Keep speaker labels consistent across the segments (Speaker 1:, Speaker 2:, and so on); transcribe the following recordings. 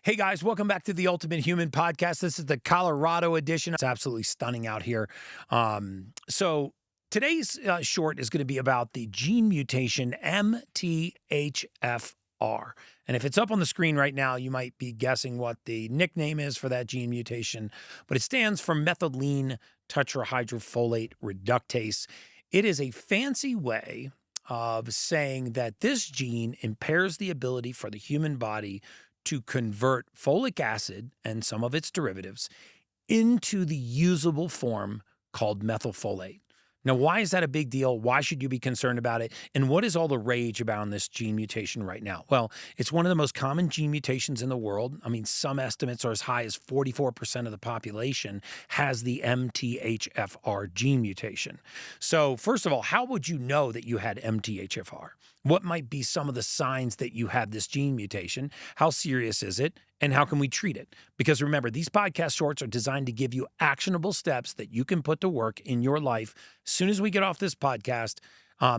Speaker 1: Hey guys, welcome back to the Ultimate Human Podcast. This is the Colorado edition. It's absolutely stunning out here. So today's short is going to be about the gene mutation MTHFR. And if it's up on the screen right now, you might be guessing what the nickname is for that gene mutation, but it stands for methylene tetrahydrofolate reductase. It is a fancy way of saying that this gene impairs the ability for the human body to convert folic acid and some of its derivatives into the usable form called methylfolate. Now, why is that a big deal? Why should you be concerned about it? And what is all the rage about this gene mutation right now? Well, it's one of the most common gene mutations in the world. I mean, some estimates are as high as 44% of the population has the MTHFR gene mutation. So first of all, how would you know that you had MTHFR? What might be some of the signs that you have this gene mutation? How serious is it? And how can we treat it? Because remember, these podcast shorts are designed to give you actionable steps that you can put to work in your life as soon as we get off this podcast,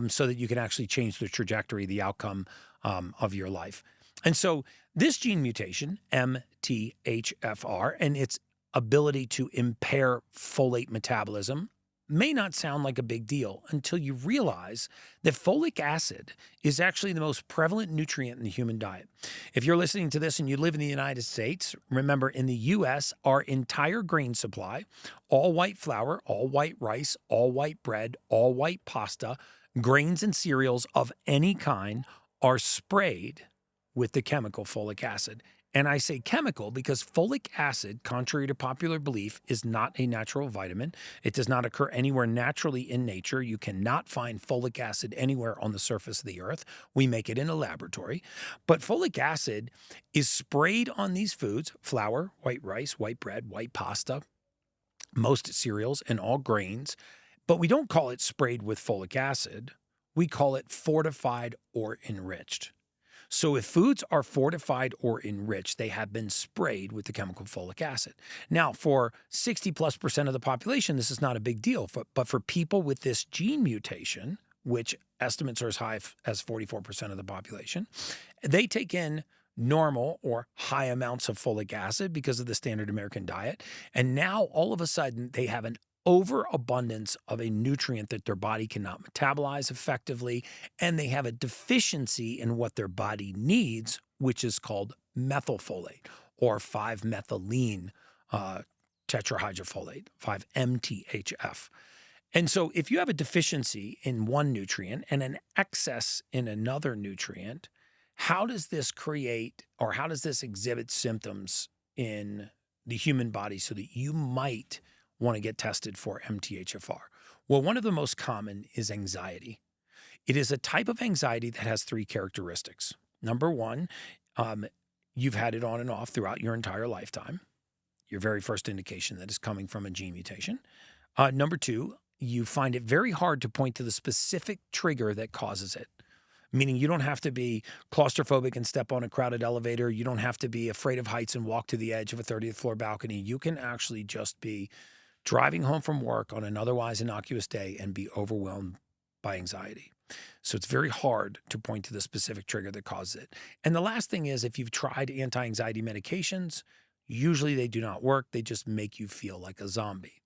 Speaker 1: so that you can actually change the trajectory, the outcome of your life. And so this gene mutation, MTHFR, and its ability to impair folate metabolism may not sound like a big deal until you realize that folic acid is actually the most prevalent nutrient in the human diet. If you're listening to this and you live in the United States, remember in the U.S., our entire grain supply, all white flour, all white rice, all white bread, all white pasta, grains and cereals of any kind are sprayed with the chemical folic acid. And I say chemical because folic acid, contrary to popular belief, is not a natural vitamin. It does not occur anywhere naturally in nature. You cannot find folic acid anywhere on the surface of the earth. We make it in a laboratory. But folic acid is sprayed on these foods: flour, white rice, white bread, white pasta, most cereals, and all grains. But we don't call it sprayed with folic acid. We call it fortified or enriched. So if foods are fortified or enriched, they have been sprayed with the chemical folic acid. Now, for 60+% of the population, this is not a big deal. But for people with this gene mutation, which estimates are as high as 44% of the population, they take in normal or high amounts of folic acid because of the standard American diet. And now all of a sudden they have an overabundance of a nutrient that their body cannot metabolize effectively, and they have a deficiency in what their body needs, which is called methylfolate or 5-methylene tetrahydrofolate, 5-MTHF. And so if you have a deficiency in one nutrient and an excess in another nutrient, how does this create, or how does this exhibit symptoms in the human body so that you might want to get tested for MTHFR? Well, one of the most common is anxiety. It is a type of anxiety that has three characteristics. Number one, you've had it on and off throughout your entire lifetime. Your very first indication that is coming from a gene mutation. Number two, you find it very hard to point to the specific trigger that causes it. Meaning you don't have to be claustrophobic and step on a crowded elevator. You don't have to be afraid of heights and walk to the edge of a 30th floor balcony. You can actually just be driving home from work on an otherwise innocuous day and be overwhelmed by anxiety. So it's very hard to point to the specific trigger that causes it. And the last thing is, if you've tried anti-anxiety medications, usually they do not work. They just make you feel like a zombie.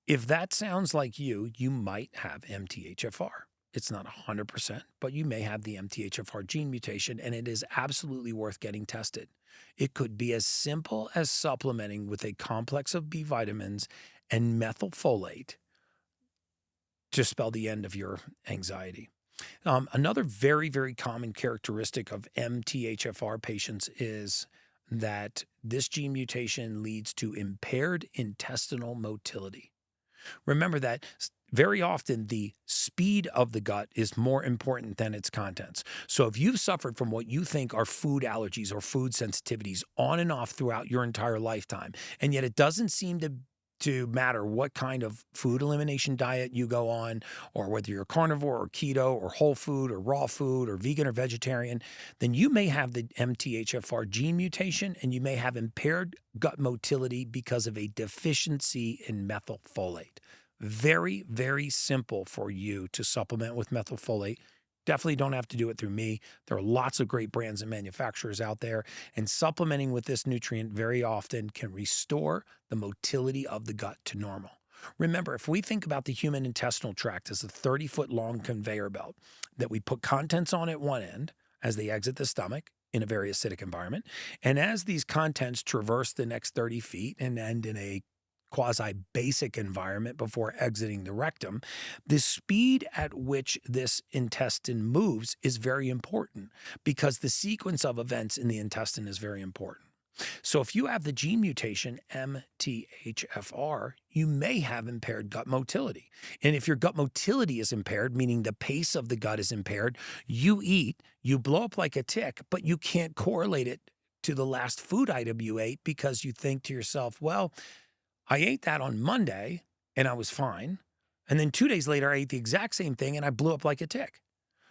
Speaker 1: If that sounds like you might have MTHFR. It's not 100%, but you may have the MTHFR gene mutation, and it is absolutely worth getting tested. It could be as simple as supplementing with a complex of B vitamins and methylfolate to spell the end of your anxiety. Another very, very common characteristic of MTHFR patients is that this gene mutation leads to impaired intestinal motility. Remember that very often the speed of the gut is more important than its contents. So if you've suffered from what you think are food allergies or food sensitivities on and off throughout your entire lifetime, and yet it doesn't seem to matter what kind of food elimination diet you go on, or whether you're carnivore or keto or whole food or raw food or vegan or vegetarian, then you may have the MTHFR gene mutation and you may have impaired gut motility because of a deficiency in methylfolate. Very, very simple for you to supplement with methylfolate. Definitely don't have to do it through me. There are lots of great brands and manufacturers out there, and supplementing with this nutrient very often can restore the motility of the gut to normal. Remember, if we think about the human intestinal tract as a 30-foot long conveyor belt that we put contents on at one end as they exit the stomach in a very acidic environment, and as these contents traverse the next 30 feet and end in a quasi-basic environment before exiting the rectum, the speed at which this intestine moves is very important because the sequence of events in the intestine is very important. So if you have the gene mutation MTHFR, you may have impaired gut motility. And if your gut motility is impaired, meaning the pace of the gut is impaired, you eat, you blow up like a tick, but you can't correlate it to the last food item you ate because you think to yourself, well, I ate that on Monday and I was fine. And then 2 days later, I ate the exact same thing and I blew up like a tick.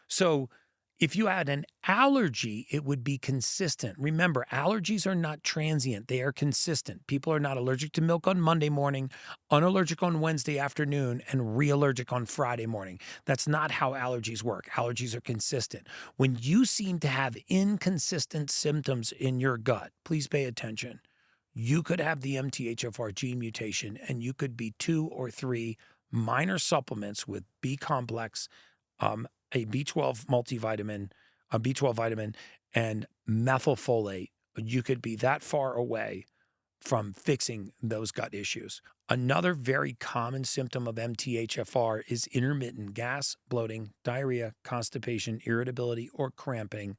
Speaker 1: So if you had an allergy, it would be consistent. Remember, allergies are not transient. They are consistent. People are not allergic to milk on Monday morning, unallergic on Wednesday afternoon, and re-allergic on Friday morning. That's not how allergies work. Allergies are consistent. When you seem to have inconsistent symptoms in your gut, please pay attention. You could have the MTHFR gene mutation and you could be 2 or 3 minor supplements with B complex, a B12 multivitamin, a B12 vitamin, and methylfolate. You could be that far away from fixing those gut issues. Another very common symptom of MTHFR is intermittent gas, bloating, diarrhea, constipation, irritability, or cramping,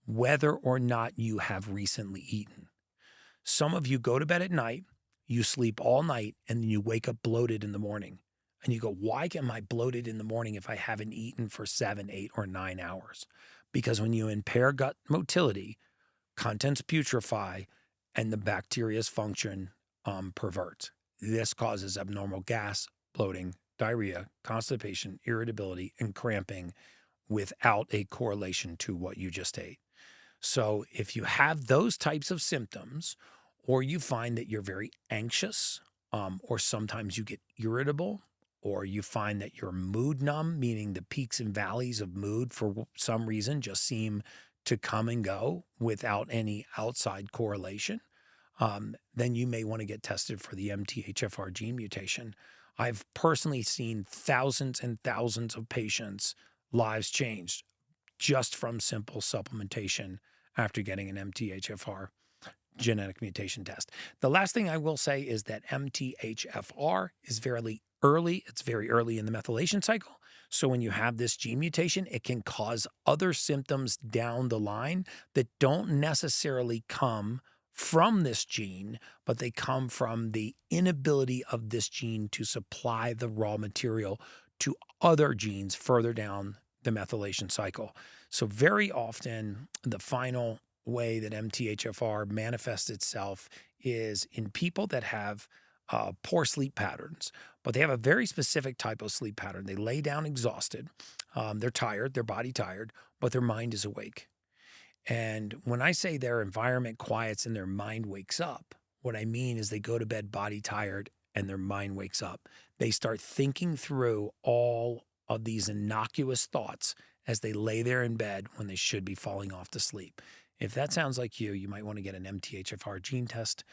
Speaker 1: whether or not you have recently eaten. Some of you go to bed at night, you sleep all night, and then you wake up bloated in the morning. And you go, why am I bloated in the morning if I haven't eaten for 7, 8, or 9 hours? Because when you impair gut motility, contents putrefy and the bacteria's function perverts. This causes abnormal gas, bloating, diarrhea, constipation, irritability, and cramping without a correlation to what you just ate. So if you have those types of symptoms, or you find that you're very anxious, or sometimes you get irritable, or you find that you're mood numb, meaning the peaks and valleys of mood for some reason just seem to come and go without any outside correlation, then you may want to get tested for the MTHFR gene mutation. I've personally seen thousands and thousands of patients' lives changed just from simple supplementation after getting an MTHFR genetic mutation test. The last thing I will say is that MTHFR is very early. It's very early in the methylation cycle. So when you have this gene mutation, it can cause other symptoms down the line that don't necessarily come from this gene, but they come from the inability of this gene to supply the raw material to other genes further down the methylation cycle. So very often, the final way that MTHFR manifests itself is in people that have poor sleep patterns, but they have a very specific type of sleep pattern. They lay down exhausted. They're tired, their body tired, but their mind is awake. And when I say their environment quiets and their mind wakes up, what I mean is they go to bed body tired and their mind wakes up. They start thinking through all of these innocuous thoughts as they lay there in bed when they should be falling off to sleep. If that sounds like you might want to get an MTHFR gene test